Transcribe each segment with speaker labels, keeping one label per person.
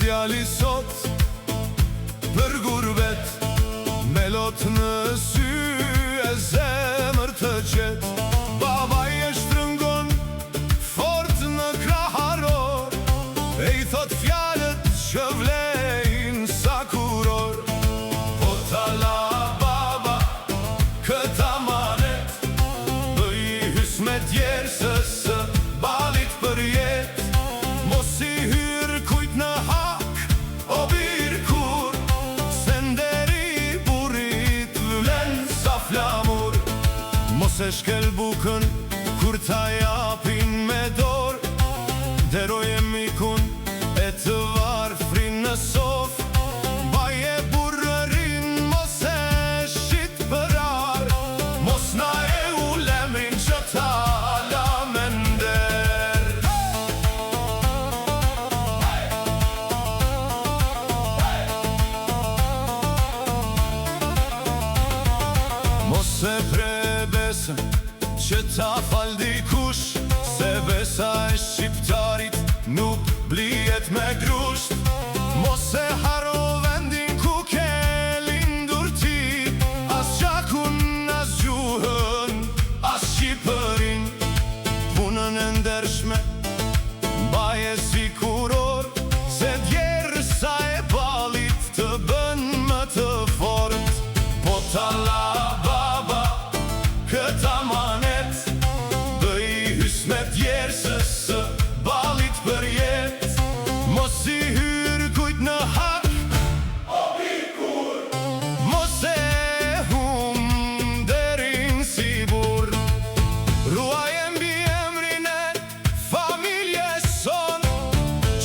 Speaker 1: djali sot për gurbet, me lot në sy e zemër të qet. Babaj e shtrëngon fort në kraharor, e i thot fjalët që vlejnë sa kuror. Po tala baba këta manet, bëj hys me djersës së balit për jet. Mos i hyr kujt në hak, o bir kur, se nderi burit vlen sa flamur. Mos e shkel bukën kur ta japin me dor, deroje mikun e të varfrin në sof. Baje burërin mos e shit përar, mos na e ulemrin që ta la me nder. Mos e pre besën që ta fal dikush, se besa e shqiptarit nuk blijet me grusht. Mos e haro vendin ku ke lindur ti, as gjakun, as gjuhën, as Shqipërin. Punën e ndershme baje si kuror, se djersa e balit të bën më të fort. Po talla baba këta manet, bëj hys me djersës së balit për jet. Mos i hyr kujt në hak, o bikur, mos e hum derin si burr. Ruaje mbi emrin e familjes son,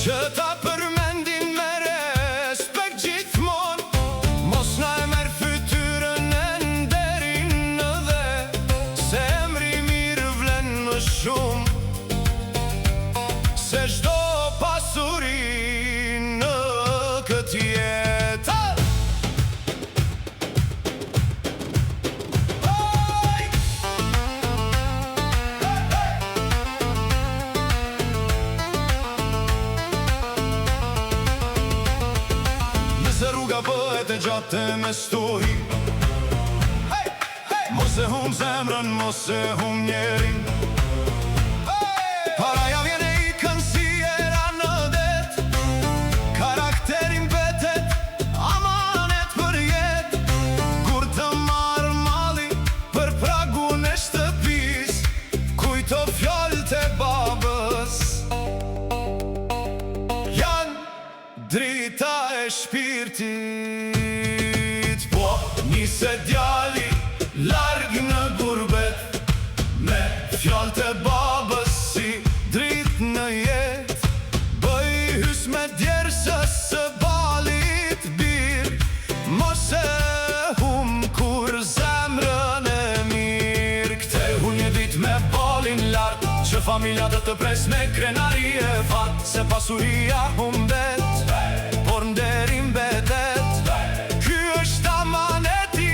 Speaker 1: që ta përmendin me respekt gjithmon. Mos na e merr fytyrën e nderin në dhe, se emri mirë vlen më shumë se çdo pasuri në këtë jetë. Nëse rruga bëhet e gjatë me stuhi, mos e hum zemrën, mos e hum njerin. Paraja vjen e ikën si era në det, karakterin betet amanet për jet. Kur të marr malli për pragun e shtëpis, kujto fjalët e babës, janë drita e shpirtit. Po nise djali larg në gurbet, me fjalët e babës si drit në jet. Bëj hys me djersës së balit bir, mos e hum kur zemrën e mirë. Kte hu një dit me balin lart, që familja do të pres me krenari e fat. Se pasuria humbet, por nderin betet. Ky është amaneti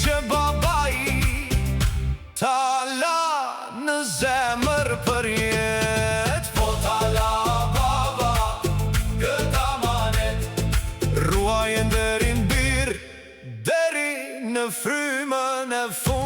Speaker 1: që babai ta la në zemër për jet. Po tala baba këta manet, ruaje nderin bir, deri në frymën e fundit.